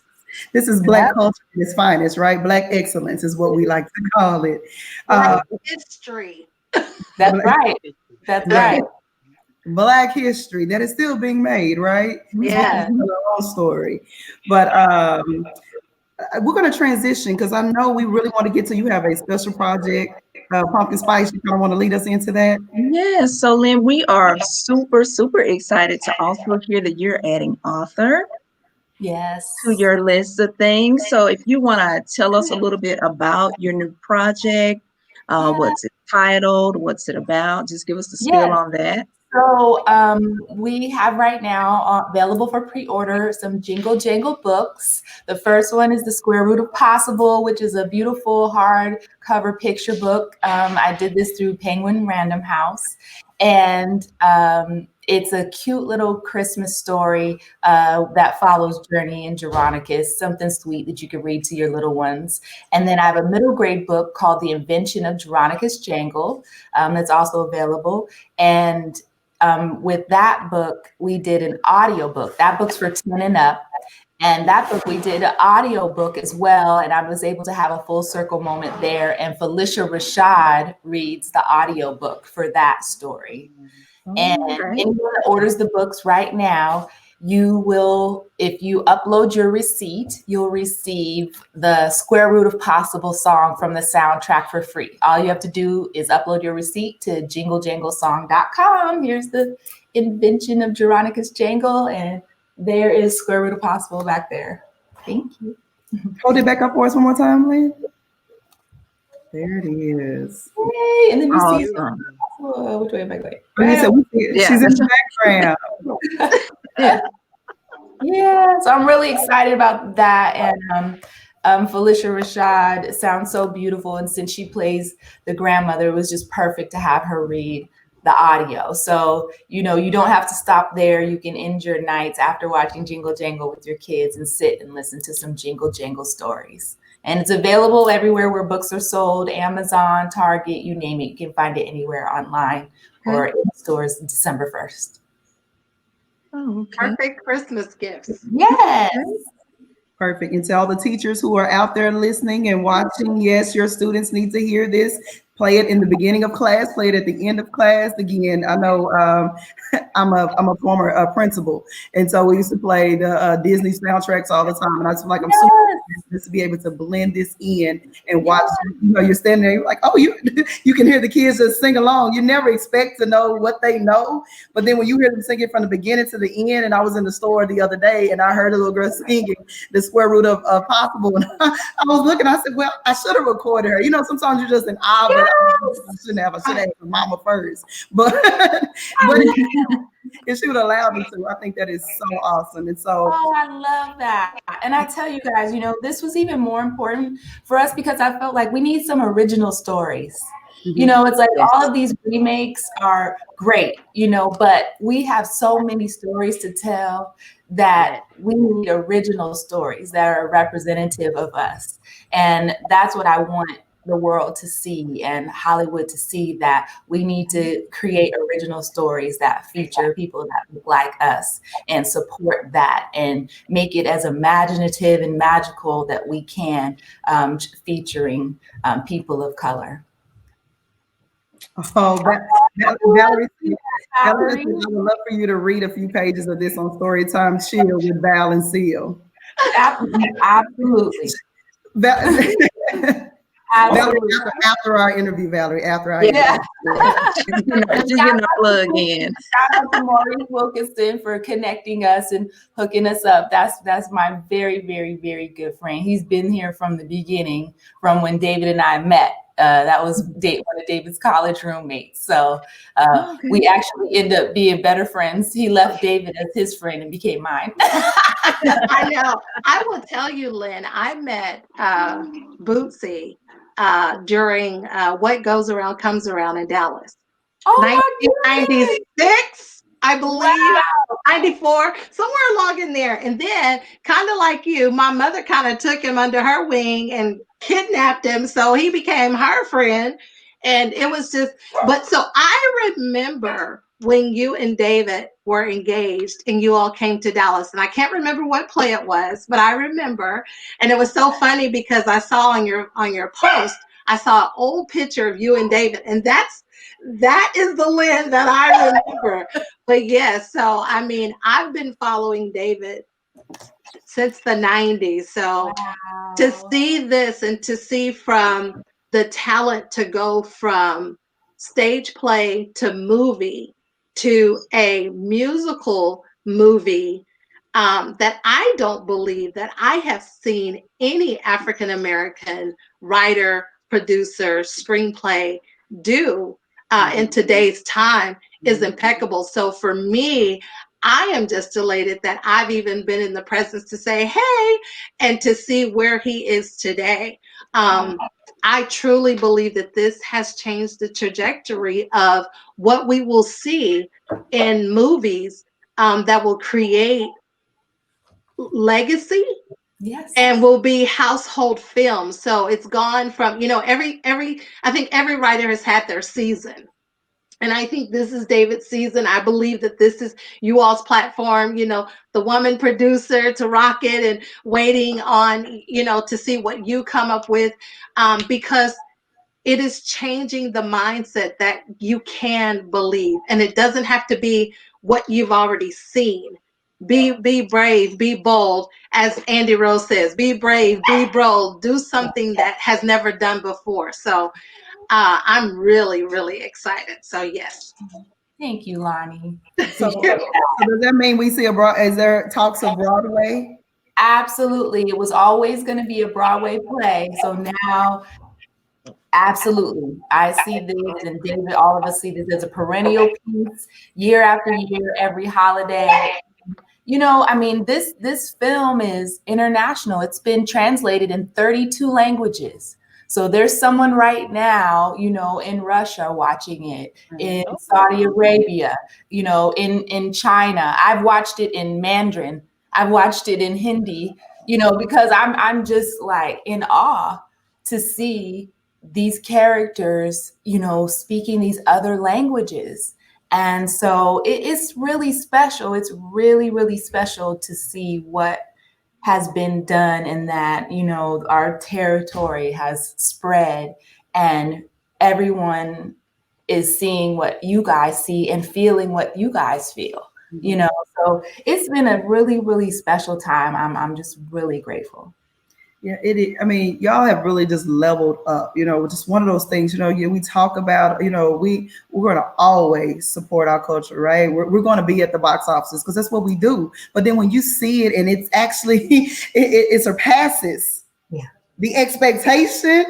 This is Black culture at its finest, right? Black excellence is what we like to call it. Black history. That's right. That's right. Black history that is still being made, right? Yeah. It's our own story. But we're going to transition because I know we really want to get to, you have a special project, Pumpkin Spice. You kind of want to lead us into that? Yes. So, Lynn, we are super, super excited to also hear that you're adding author Yes. to your list of things. So, if you want to tell us a little bit about your new project, what's it titled, what's it about, just give us the spiel on that. So we have right now available for pre-order some Jingle Jangle books. The first one is The Square Root of Possible, which is a beautiful hardcover picture book. I did this through Penguin Random House. And it's a cute little Christmas story that follows Journey and Geronicus, something sweet that you can read to your little ones. And then I have a middle grade book called The Invention of Geronicus Jangle that's also available. And with that book, we did an audio book. That book's for 10 and up. And that book, we did an audio book as well. And I was able to have a full circle moment there. And Felicia Rashad reads the audio book for that story. And anyone that orders the books right now, you will, if you upload your receipt, you'll receive the Square Root of Possible song from the soundtrack for free. All you have to do is upload your receipt to jinglejanglesong.com. Here's the Invention of Geronicus Jangle, and there is Square Root of Possible back there. Thank you. Hold it back up for us one more time, Lynn. There it is. Yay! And then you see which way am I going? She's in the background. Yeah, so I'm really excited about that. And Felicia Rashad sounds so beautiful. And since she plays the grandmother, it was just perfect to have her read the audio. So, you don't have to stop there. You can end your nights after watching Jingle Jangle with your kids and sit and listen to some Jingle Jangle stories. And it's available everywhere where books are sold, Amazon, Target, you name it. You can find it anywhere online or in stores December 1st. Oh, okay. Perfect Christmas gifts. Yes. Perfect. And to all the teachers who are out there listening and watching, yes, your students need to hear this. Play it in the beginning of class, play it at the end of class. Again, I know I'm a former principal, and so we used to play the Disney soundtracks all the time. And I feel like I'm super excited to be able to blend this in and watch. You're standing there, you're like, oh, you can hear the kids just sing along. You never expect to know what they know, but then when you hear them singing from the beginning to the end, and I was in the store the other day and I heard a little girl singing The Square Root of Possible, and I was looking. I said, well, I should have recorded her. Sometimes you're just in awe, but I shouldn't have. I should have asked mama first, but if she would allow me to, I think that is so awesome. And so, I love that. And I tell you guys, this was even more important for us because I felt like we need some original stories. You know, it's like Yes. all of these remakes are great, you know, but we have so many stories to tell that we need original stories that are representative of us. And that's what I want the world to see and Hollywood to see, that we need to create original stories that feature people that look like us and support that and make it as imaginative and magical that we can, featuring people of color. Oh, Valerie, Valerie, Valerie. I would love for you to read a few pages of this on Storytime Chill with Val and Seal. Absolutely. Valerie, Absolutely. after our interview, Valerie, after our Yeah. interview. She's getting a plug in. Shout out to Maurice Wilkinson for connecting us and hooking us up. That's my very, very, very good friend. He's been here from the beginning, from when David and I met. That was one of David's college roommates. So we actually ended up being better friends. He left David as his friend and became mine. I know. I will tell you, Lynn, I met Bootsy during What Goes Around Comes Around in Dallas. Oh my goodness. 1996, I believe. Wow. 94, somewhere along in there. And then, kind of like you, my mother kind of took him under her wing and kidnapped him. So he became her friend. And it was just, but so I remember when you and David were engaged and you all came to Dallas. And I can't remember what play it was, but I remember. And it was so funny because I saw on your post, I saw an old picture of you and David. And that is the Lynn that I remember. But yes, so I mean, I've been following David since the 90s. So to see this and to see from the talent to go from stage play to movie to a musical movie, that I don't believe that I have seen any African American writer, producer, screenplay do in today's time is impeccable. So for me, I am just elated that I've even been in the presence to say, hey, and to see where he is today. I truly believe that this has changed the trajectory of what we will see in movies that will create legacy. Yes. And will be household films. So it's gone from, I think every writer has had their season. And I think this is David's season. I believe that this is you all's platform, the woman producer to rock it and waiting on, to see what you come up with, because it is changing the mindset that you can believe. And it doesn't have to be what you've already seen. Be brave, be bold, as Andy Rose says, be brave, be bold, do something that has never done before. So I'm really, really excited. So yes. Thank you, Lonnie. So does that mean we see is there talks of Broadway? Absolutely. It was always going to be a Broadway play. So now, absolutely. I see this, and David, all of us see this as a perennial piece, year after year, every holiday. I mean, this film is international. It's been translated in 32 languages. So there's someone right now, in Russia watching it, in Saudi Arabia, in China. I've watched it in Mandarin. I've watched it in Hindi, because I'm just like in awe to see these characters, speaking these other languages. And so it's really special. It's really, really special to see what has been done, and that, our territory has spread and everyone is seeing what you guys see and feeling what you guys feel, so it's been a really, really special time. I'm just really grateful. Yeah, it is. I mean, y'all have really just leveled up, just one of those things, we talk about, we're going to always support our culture, right? We're going to be at the box offices because that's what we do. But then when you see it and it's actually, it surpasses the expectation,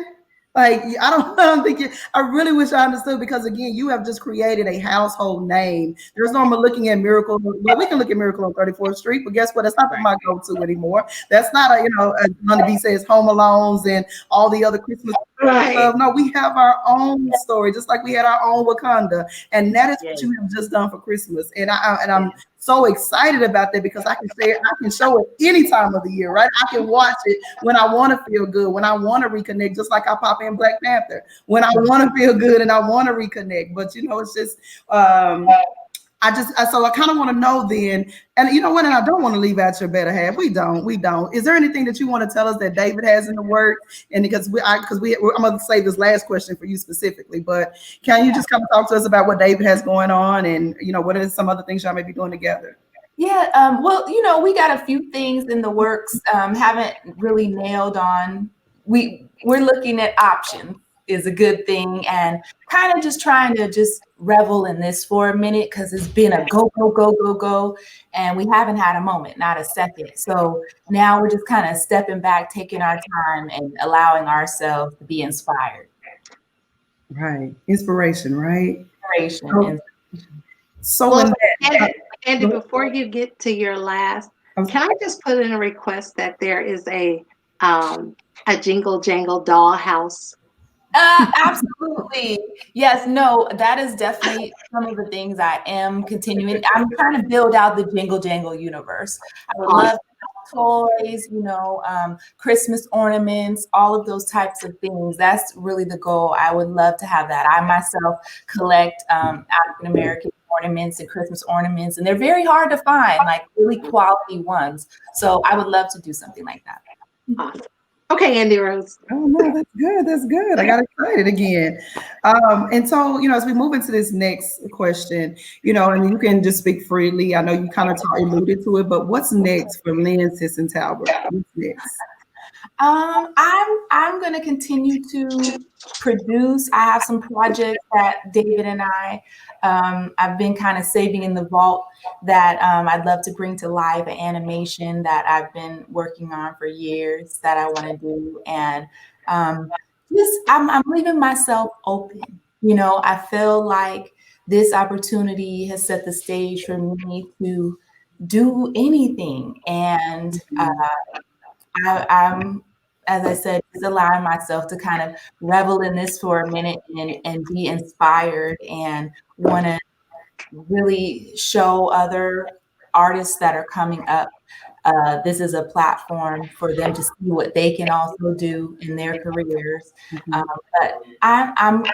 Like I don't think you. I really wish I understood because again, you have just created a household name. There's no more looking at Miracle. Well, we can look at Miracle on 34th Street, but guess what? That's not my go-to anymore. That's not a as LonnieB says, Home Alones and all the other Christmas Right. stuff. No, we have our own story, just like we had our own Wakanda, and that is what Yes. you have just done for Christmas. And I'm so excited about that because I can say it, I can show it any time of the year, right? I can watch it when I want to feel good, when I want to reconnect, just like I pop in Black Panther, when I want to feel good and I want to reconnect. But it's just so I kind of want to know then, and you know what, and I don't want to leave out your better half. We don't. Is there anything that you want to tell us that David has in the works? And because I'm going to save this last question for you specifically, but can you just kind of talk to us about what David has going on and what are some other things y'all may be doing together? Yeah, well, we got a few things in the works. Haven't really nailed on. We're looking at options is a good thing, and kind of just trying to just revel in this for a minute because it's been a go, go, go, go, go, and we haven't had a moment, not a second. So now we're just kind of stepping back, taking our time, and allowing ourselves to be inspired. Right, inspiration, right? Inspiration. So Well, when Andy, before you get to your last, can I just put in a request that there is a Jingle Jangle dollhouse? Absolutely. Yes, no, that is definitely some of the things I am continuing. I'm trying to build out the Jingle Jangle universe. I would love toys, Christmas ornaments, all of those types of things. That's really the goal. I would love to have that. I myself collect African American ornaments and Christmas ornaments, and they're very hard to find, like really quality ones. So I would love to do something like that. Awesome. Okay, Andy Rose. Oh no, that's good. That's good. I got excited again. And so, as we move into this next question, and you can just speak freely. I know you kind of alluded to it, but what's next for Lyn Sisson-Talbert? What's next? I'm going to continue to produce. I have some projects that David and I've been kind of saving in the vault that I'd love to bring to life, an animation that I've been working on for years that I want to do. And I'm leaving myself open. I feel like this opportunity has set the stage for me to do anything. And I'm, as I said, just allowing myself to kind of revel in this for a minute and be inspired and want to really show other artists that are coming up. This is a platform for them to see what they can also do in their careers. But I'm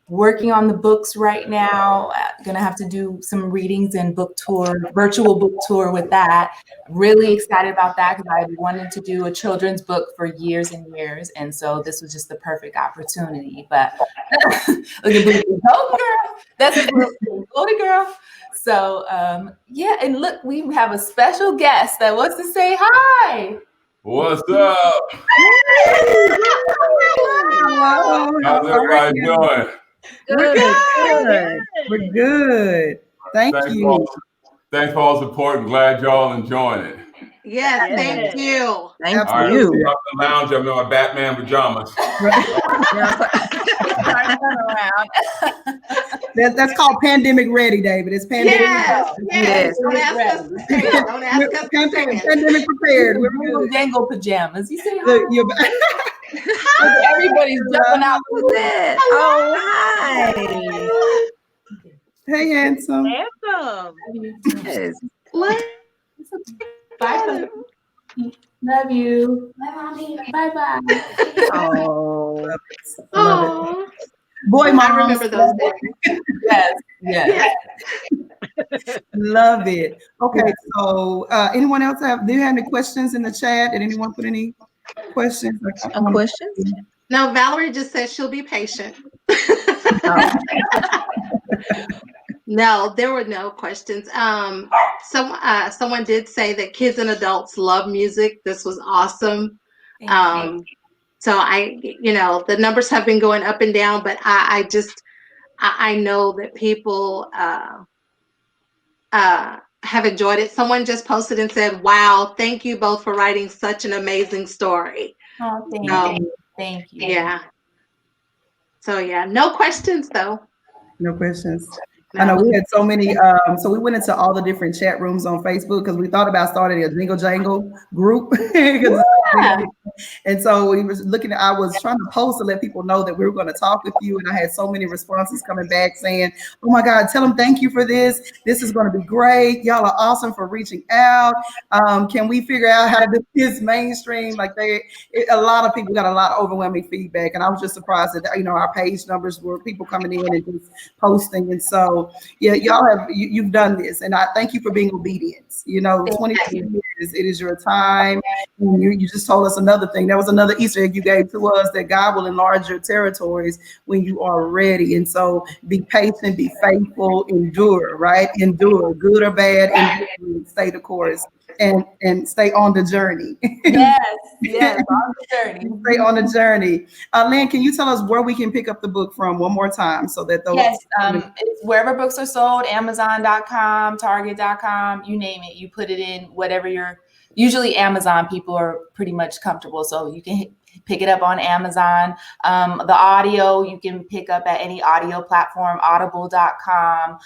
working on the books right now. Gonna have to do some readings and virtual book tour with that. Really excited about that because I wanted to do a children's book for years and years, and so this was just the perfect opportunity. But look at Booty, go girl, that's a Booty girl. So yeah, and look, we have a special guest that wants to say hi. What's up? How's everybody doing? Good. We're good. Thanks you. Thanks for all the support. I'm glad y'all enjoying it. Yes, thank you. Thank All right, you. I'm up in the lounge. I'm in my Batman pajamas. That's called pandemic ready, David. It's pandemic. Yes. Don't ask us to stand. Don't ask us to stand. Pandemic prepared. We're Jingle Jangle pajamas. You see Look, everybody's jumping out. Oh, hi. Hey, handsome. Yes. Bye. Love you. Bye, mommy. Bye. Oh. Love it. Boy, I remember those days. Yes. Love it. Okay, so anyone else do you have any questions in the chat? Did anyone put any questions? Questions? No, Valerie just said she'll be patient. No, there were no questions. Someone did say that kids and adults love music. This was awesome. So the numbers have been going up and down, but I know that people have enjoyed it. Someone just posted and said, "Wow, thank you both for writing such an amazing story." Oh, thank you. Yeah. So yeah, no questions though. No questions. I know No. we had so many. So we went into all the different chat rooms on Facebook because we thought about starting a Jingle Jangle group. 'Cause Yeah. and so we was looking. I was trying to post to let people know that we were going to talk with you, and I had so many responses coming back saying, "Oh my God, tell them thank you for this. This is going to be great. Y'all are awesome for reaching out. Can we figure out how to do this mainstream?" Like a lot of people got a lot of overwhelming feedback, and I was just surprised that our page numbers were people coming in and just posting. And so yeah, y'all have you've done this, and I thank you for being obedient. Thank 22 you. years, it is your time. And you just told us another thing. That was another Easter egg you gave to us, that God will enlarge your territories when you are ready. And so be patient, be faithful, endure, right? Endure, good or bad, endure, stay the course and stay on the journey. Yes, on the journey. Stay on the journey. Lynn, can you tell us where we can pick up the book from one more time so that those Yes, it's wherever books are sold, Amazon.com, Target.com, you name it. You put it in whatever usually Amazon people are pretty much comfortable. So you can pick it up on Amazon. The audio you can pick up at any audio platform, audible.com.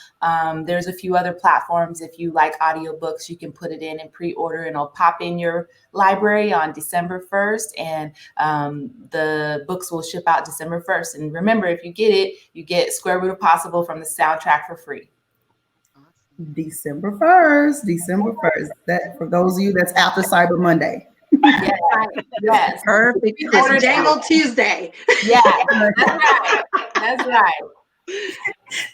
There's a few other platforms. If you like audiobooks, you can put it in and pre-order and it'll pop in your library on December 1st. And the books will ship out December 1st. And remember, if you get it, you get Square Root of Possible from the soundtrack for free. December 1st, December 1st. That for those of you that's after Cyber Monday. Yes. Perfect. It's Jangle Tuesday. Yeah, that's right. That's right.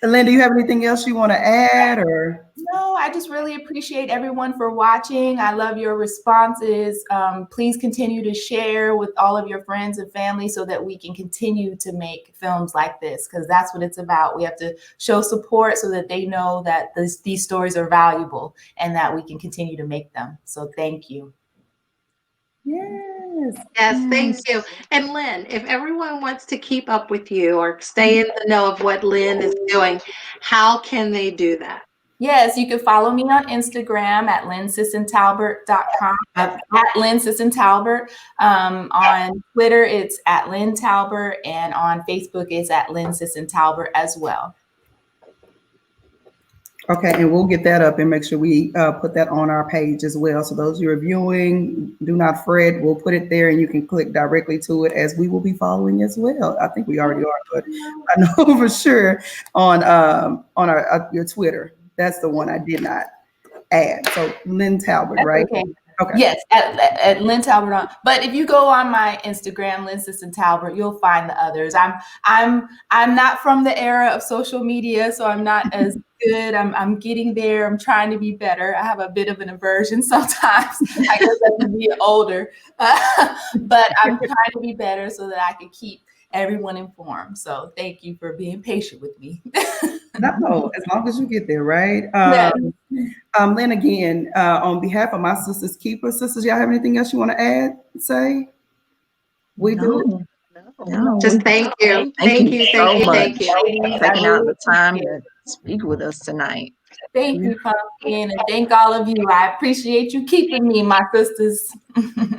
Lynn, do you have anything else you want to add or? No, I just really appreciate everyone for watching. I love your responses. Please continue to share with all of your friends and family so that we can continue to make films like this, because that's what it's about. We have to show support so that they know that these stories are valuable and that we can continue to make them. So thank you. Yes. Yes, thank you. And Lynn, if everyone wants to keep up with you or stay in the know of what Lynn is doing, how can they do that? Yes, you can follow me on Instagram at LynSisson-Talbert.com, at Lyn Sisson-Talbert. On Twitter, it's at Lyn Talbert, and on Facebook, it's at Lyn Sisson-Talbert as well. Okay, and we'll get that up and make sure we put that on our page as well. So those who are viewing, do not fret. We'll put it there, and you can click directly to it, as we will be following as well. I think we already are, but I know for sure on our your Twitter. That's the one I did not add. So Lyn Talbert, That's right? okay. Okay. Yes, at Lyn Talbert on. But if you go on my Instagram, Lyn Sisson-Talbert, you'll find the others. I'm not from the era of social media, so I'm not as good. I'm getting there. I'm trying to be better. I have a bit of an aversion sometimes. I guess as I get older, but I'm trying to be better so that I can keep everyone informed. So thank you for being patient with me. No, as long as you get there, right? Yes. Lynn, again, on behalf of my SiSStaS Keeper, sisters, y'all have anything else you want to add? Say, we do. No, Just thank you. Thank you so much Thank you. for taking out the time to speak with us tonight. Thank you, Pumpkin, and thank all of you. I appreciate you keeping me, my sisters.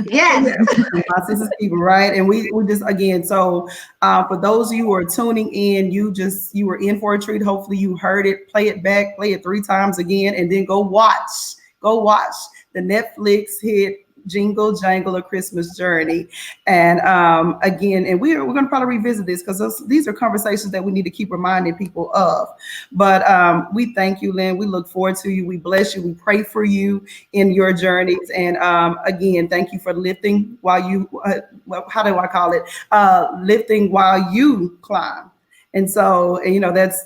Yes. My SiSStaS Keeper, right? And we just again, so for those of you who are tuning in, you were in for a treat. Hopefully you heard it, play it back, play it 3 times again, and then go watch the Netflix hit Jingle Jangle: A Christmas Journey. And again, and we're going to probably revisit this because these are conversations that we need to keep reminding people of. But we thank you, Lynn. We look forward to you. We bless you. We pray for you in your journeys. And again, thank you for lifting while you, how do I call it? Lifting while you climb. And so,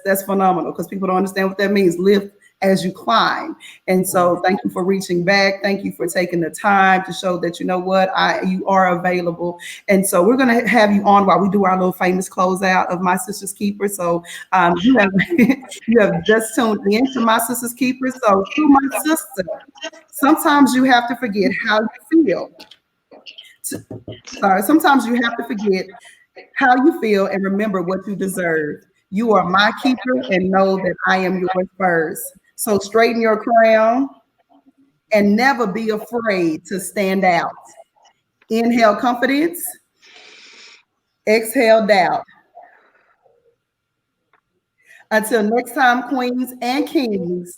that's phenomenal because people don't understand what that means. Lift as you climb. And so thank you for reaching back. Thank you for taking the time to show that, you are available. And so we're going to have you on while we do our little famous closeout of My SiSStaS Keeper. So you have just tuned into My SiSStaS Keeper. So to my sister, sometimes you have to forget how you feel. Sometimes you have to forget how you feel and remember what you deserve. You are my keeper and know that I am yours first. So straighten your crown and never be afraid to stand out. Inhale confidence, exhale doubt. Until next time, queens and kings,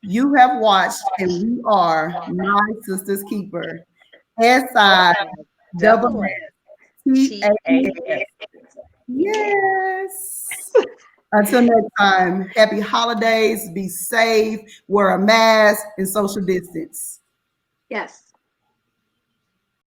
you have watched and we are my sister's keeper. Double SiSSTAS. TAS. Yes. Until next time, happy holidays, be safe, wear a mask, and social distance. Yes.